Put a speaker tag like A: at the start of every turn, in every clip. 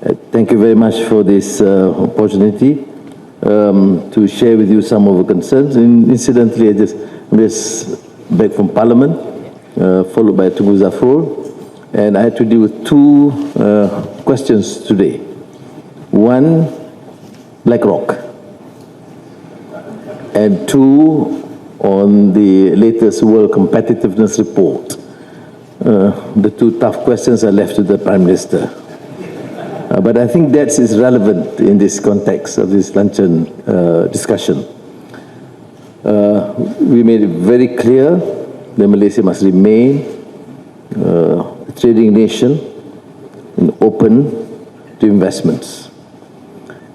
A: Thank you very much for this opportunity to share with you some of the concerns. Incidentally, I just back from Parliament, followed by Tunku Zafrul, and I had to deal with two questions today. One, BlackRock, and two, on the latest World Competitiveness Report. The two tough questions are left to the Prime Minister. But I think that is relevant in this context of this luncheon discussion. We made it very clear that Malaysia must remain a trading nation and open to investments.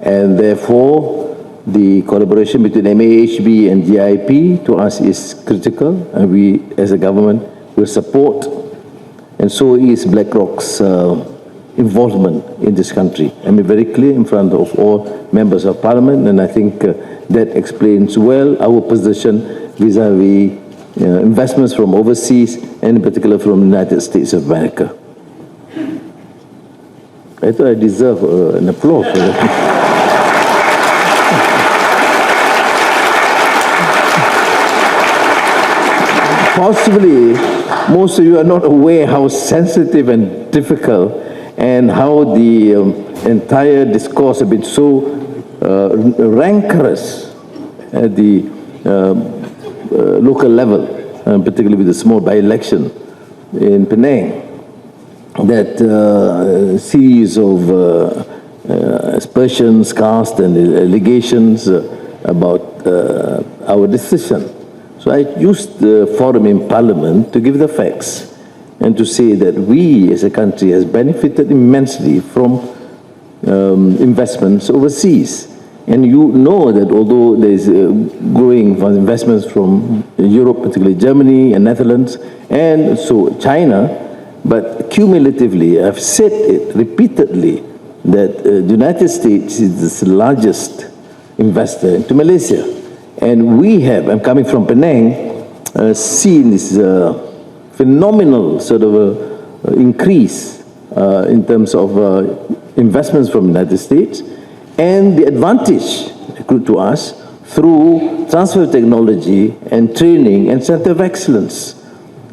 A: And therefore, the collaboration between MAHB and GIP to us is critical, and we as a government will support, and so is BlackRock's involvement in this country. I'm very clear in front of all members of Parliament, and I think that explains well our position vis-a-vis investments from overseas, and in particular from the United States of America. I thought I deserve an applause for that. Possibly, most of you are not aware how sensitive and difficult and how the entire discourse has been so rancorous at the local level, particularly with the small by-election in Penang, that series of aspersions cast and allegations about our decision. So I used the forum in Parliament to give the facts and to say that we as a country has benefited immensely from investments overseas. And you know that although there is growing investments from Europe, particularly Germany and Netherlands, and so China, but cumulatively, I've said it repeatedly, that the United States is the largest investor into Malaysia. And we have, I'm coming from Penang, seen this phenomenal sort of increase in terms of investments from the United States, and the advantage accrued to us through transfer of technology and training and center of excellence.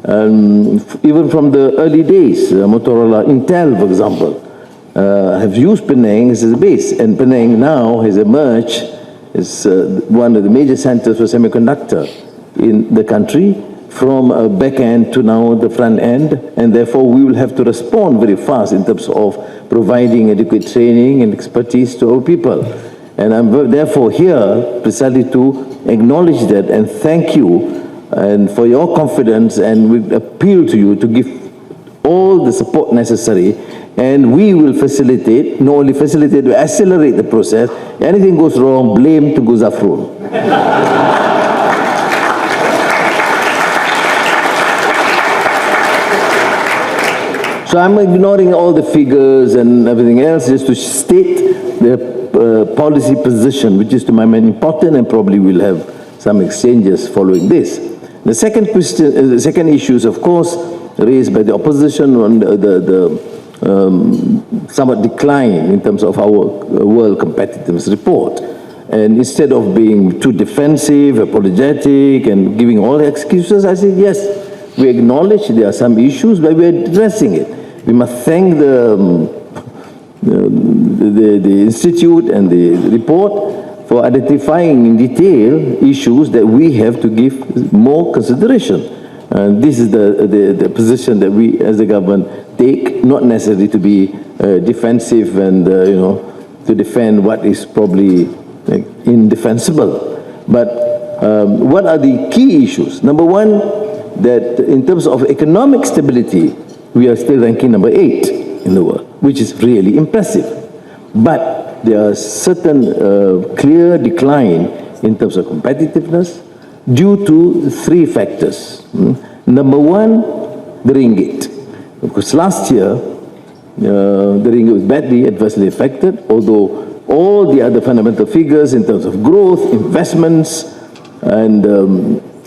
A: Even from the early days, Motorola, Intel, for example, have used Penang as a base, and Penang now has emerged as one of the major centers for semiconductor in the country, from back end to now the front end, and therefore we will have to respond very fast in terms of providing adequate training and expertise to our people. And I'm therefore here precisely to acknowledge that and thank you and for your confidence, and we appeal to you to give all the support necessary, and we will facilitate, not only facilitate, we accelerate the process. Anything goes wrong, blame to Zafrul. So I'm ignoring all the figures and everything else just to state the policy position, which is to my mind important, and probably we'll have some exchanges following this. The second question, the second issue is, of course, raised by the opposition on the somewhat decline in terms of our World Competitiveness Report. And instead of being too defensive, apologetic, and giving all the excuses, I said, yes, we acknowledge there are some issues, but we're addressing it. We must thank the Institute and the report for identifying in detail issues that we have to give more consideration. And this is the position that we as the government take, not necessarily to be defensive and to defend what is probably indefensible. But what are the key issues? Number one, that in terms of economic stability, we are still ranking number 8 in the world, which is really impressive. But there are certain clear decline in terms of competitiveness due to 3 factors. Number one, the ringgit. Because last year, the ringgit was badly adversely affected, although all the other fundamental figures in terms of growth, investments, and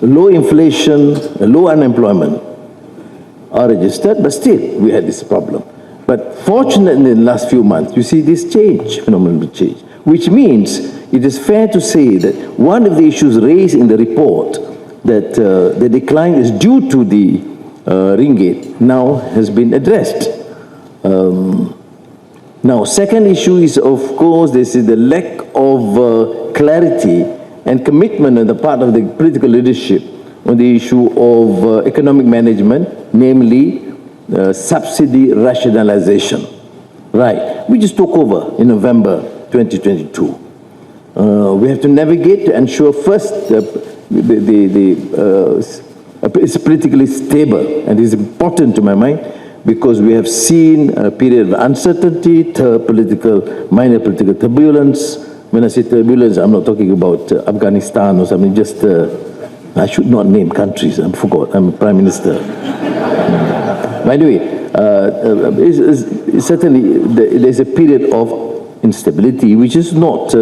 A: low inflation, low unemployment are registered, but still we had this problem. But fortunately, in the last few months, you see this change, phenomenal change, which means it is fair to say that one of the issues raised in the report, that the decline is due to the ringgit, now has been addressed. Now, second issue is, of course, this is the lack of clarity and commitment on the part of the political leadership on the issue of economic management, namely subsidy rationalization. Right, we just took over in November 2022. We have to navigate to ensure first it's politically stable, and it's important to my mind because we have seen a period of uncertainty, minor political turbulence. When I say turbulence, I'm not talking about Afghanistan or something, just, I should not name countries, I forgot, I'm Prime Minister. By the way, certainly there's a period of instability which is not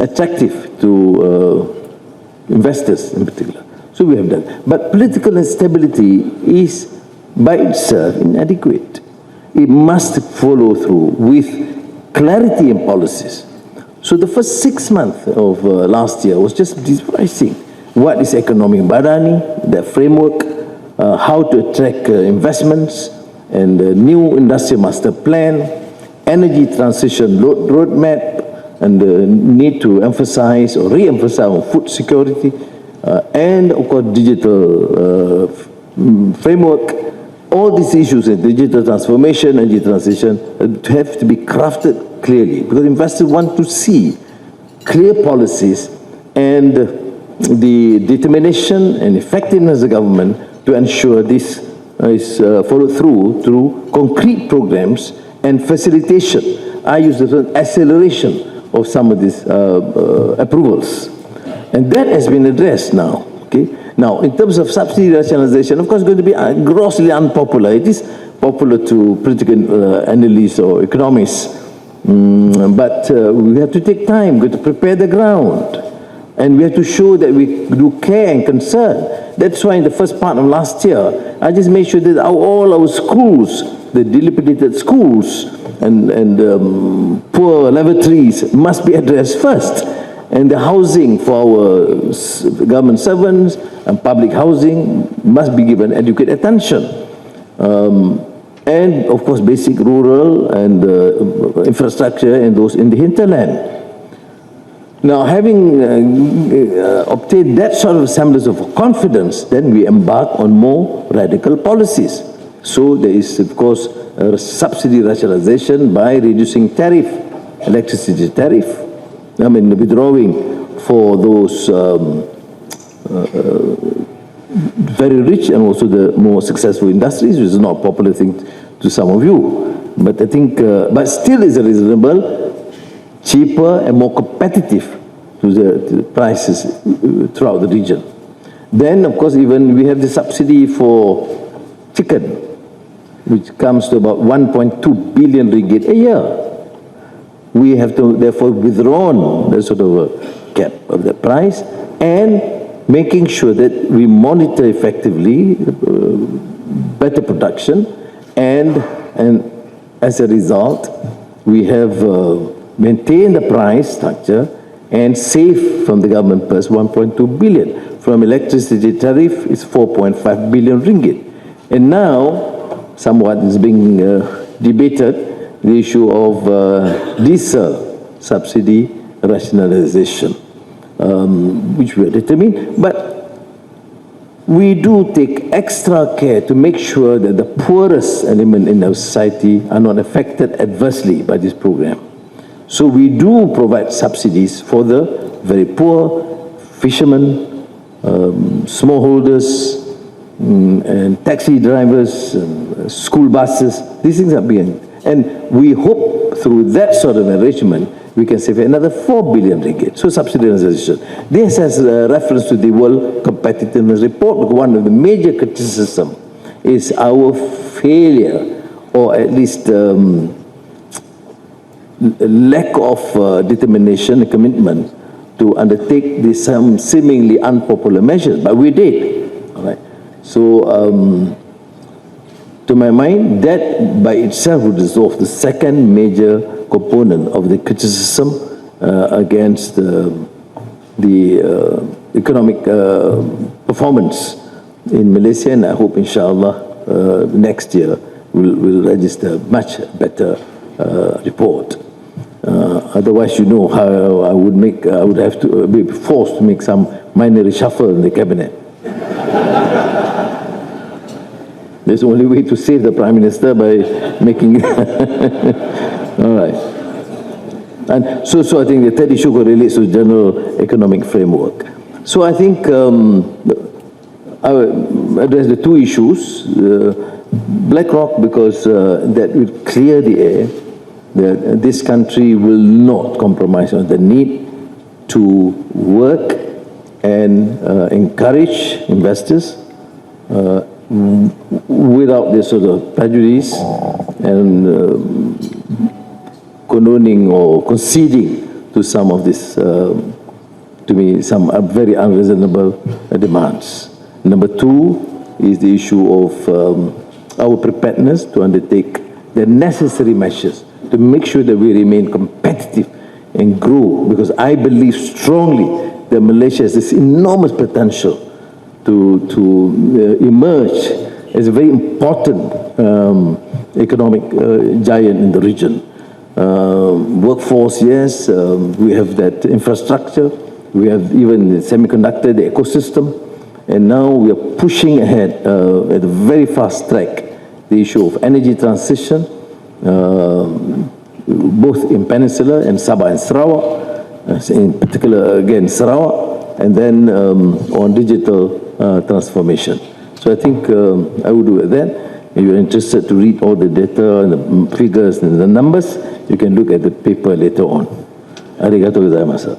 A: attractive to investors in particular. So we have done. But political instability is by itself inadequate. It must follow through with clarity in policies. So the first 6 months of last year was just devising what is economic barani, the framework, how to attract investments, and the new industrial master plan, energy transition roadmap, and the need to emphasize or re-emphasize on food security, and of course digital framework. All these issues, digital transformation, energy transition, have to be crafted clearly because investors want to see clear policies and the determination and effectiveness of the government to ensure this is followed through concrete programs and facilitation. I use the term acceleration of some of these approvals. And that has been addressed now. Okay? Now, in terms of subsidy rationalization, of course, it's going to be grossly unpopular. It is popular to political analysts or economists. But we have to take time, we have to prepare the ground. And we have to show that we do care and concern. That's why in the first part of last year, I just made sure that all our schools, the dilapidated schools and poor lavatories must be addressed first. And the housing for our government servants and public housing must be given adequate attention. And of course, basic rural and infrastructure and those in the hinterland. Now, having obtained that sort of semblance of confidence, then we embark on more radical policies. So there is, of course, a subsidy rationalization by reducing tariff, electricity tariff. I mean, withdrawing for those very rich and also the more successful industries, which is not a popular thing to some of you. But I think, but still is reasonable, cheaper and more competitive to the prices throughout the region. Then, of course, even we have the subsidy for chicken, which comes to about 1.2 billion ringgit a year. We have to therefore withdrawn the sort of a cap of the price and making sure that we monitor effectively better production and as a result we have maintained the price structure and saved from the government purse 1.2 billion. From electricity tariff is 4.5 billion ringgit. And now somewhat is being debated the issue of diesel subsidy rationalization, which we are determined. But we do take extra care to make sure that the poorest element in our society are not affected adversely by this program. So we do provide subsidies for the very poor, fishermen, smallholders, and taxi drivers, and school buses. These things are being. And we hope through that sort of arrangement, we can save another 4 billion ringgit. So subsidization. This has reference to the World Competitiveness Report. One of the major criticism is our failure, or at least lack of determination and commitment to undertake these some seemingly unpopular measures. But we did. All right. So, to my mind, that by itself would resolve the second major component of the criticism against the economic performance in Malaysia, and I hope, inshallah, next year we'll register much better report. Otherwise, you know how I would have to be forced to make some minor reshuffle in the cabinet. There's the only way to save the Prime Minister by making all right. And so I think the third issue relates to general economic framework. So I think I will address the two issues. BlackRock, because that will clear the air, that this country will not compromise on the need to work and encourage investors without this sort of prejudice and condoning or conceding to some of this, to me, some very unreasonable demands. Number two is the issue of our preparedness to undertake the necessary measures to make sure that we remain competitive and grow, because I believe strongly that Malaysia has this enormous potential to emerge as a very important economic giant in the region. Workforce, yes, we have that infrastructure, we have even the semiconductor, the ecosystem, and now we are pushing ahead at a very fast track the issue of energy transition, both in Peninsula and Sabah and Sarawak, in particular again Sarawak, and then on digital transformation. So I think I would do that. If you're interested to read all the data and the figures and the numbers, you can look at the paper later on. Arigatou gozaimasu.